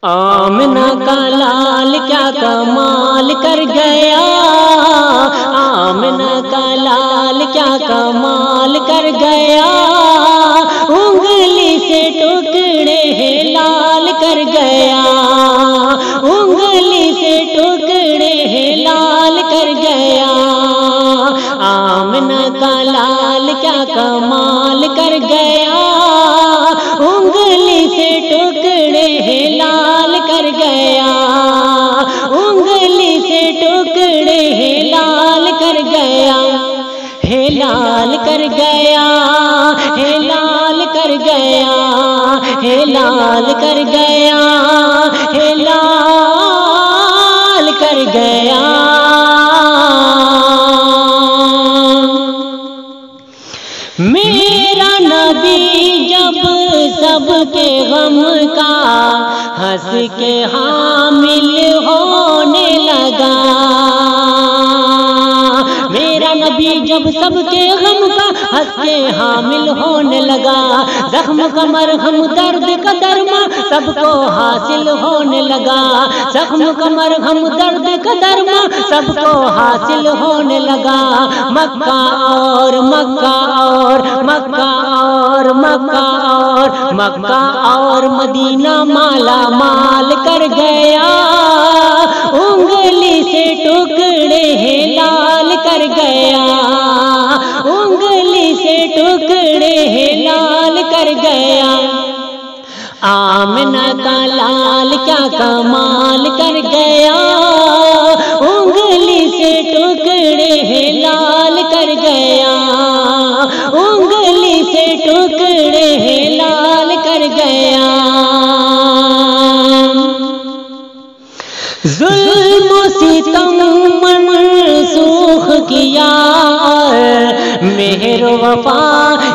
آمنہ کا لال کیا کمال کر گیا، آمنہ کا لال کیا کمال کر گیا، انگلی سے ٹکڑے لال کر گیا، انگلی سے ٹکڑے لال کر گیا، آمنہ کا لال کیا کمال کر گیا، انگلی سے ٹکڑے لال کر گیا، انگلی سے ٹکڑے لال کر گیا، ہے لال کر گیا، ہے لال کر گیا، ہے لال کر گیا، ہے لال کر گیا۔ میرا نبی جب سب کے غم کا ہنس کے حامل ہونے لگا، میرا نبی جب سب کے غم کا ہنس کے حامل ہونے لگا، زخم کا مرہم درد کا درما سب کو حاصل ہونے لگا، زخم کا مرہم درد کا درما سب کو حاصل ہونے لگا، مکہ اور مکہ اور مکہ اور مکہ اور مکہ اور مدینہ مالا مال کر گیا، انگلی سے ٹکڑے لال کر گیا، انگلی سے ٹکڑے لال کر گیا، آمنہ کا لال کیا کمال کر گیا، انگلی سے ٹکڑے لال کر گیا، انگلی سے ٹکڑے لال کر گیا۔ ظلم و ستم منسوخ کیا، مہر وفا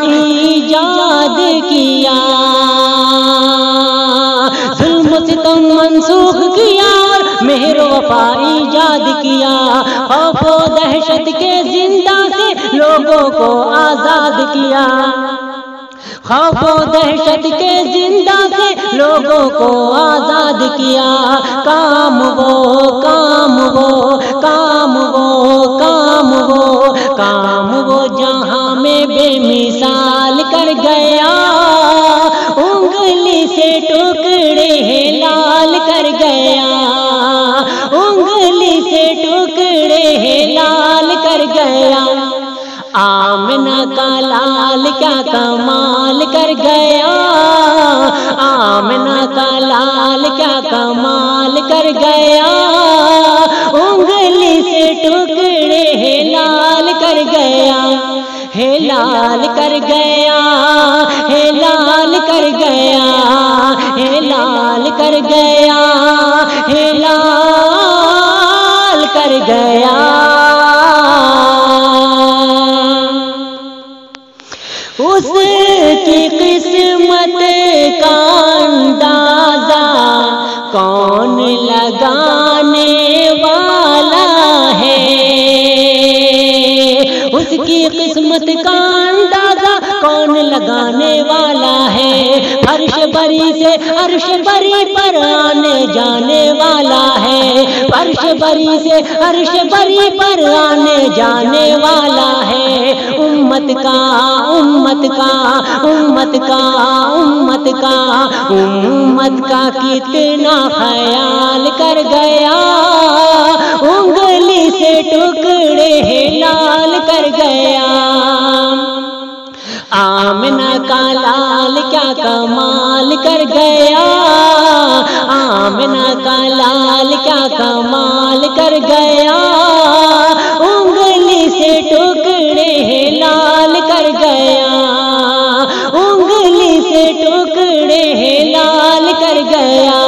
ایجاد کیا، ظلم و ستم منسوخ کیا اور مہر وفا ایجاد کیا، خوف و دہشت کے زندہ سے لوگوں کو آزاد کیا، خوف و دہشت کے زندہ سے لوگوں کو آزاد کیا، کام وہ کام وہ کام وہ کام وہ کام وہ جہاں میں بے مثال کر گیا، انگلی سے ٹکڑے لال کر گیا، انگلی سے ٹکڑے لال کر گیا، آمنہ کا لال کیا کمال کر گیا، آمنہ کا لال کیا کمال کر گیا، انگلی سے ٹکڑے لال کر گیا، ہے لال کر گیا، ہے لال کر گیا، ہے لال کر گیا، ہے لال کر گیا۔ اس کی قسمت کا اندازہ کون لگانے والا ہے، اس کی قسمت کا اندازہ کون لگانے والا ہے، فرش بری سے عرش بری پر آنے جانے والا ہے، فرش بری سے عرش بری پر آنے جانے والا ہے، امت کا امت کا امت کا امت کا امت کا کتنا خیال کر گیا، انگلی سے ٹکڑے لال کر گیا، آمنہ کا لال کیا کمال کر گیا، آمنہ کا لال کیا کمال کر گیا، انگلی سے ٹکڑے لال کر گیا، انگلی سے ٹکڑے لال کر گیا،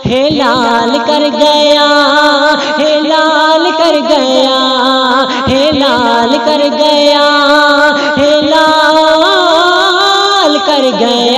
ہے لال کر گیا، ہے لال کر گیا، ہے لال کر گیا، ہے لال کر گیا۔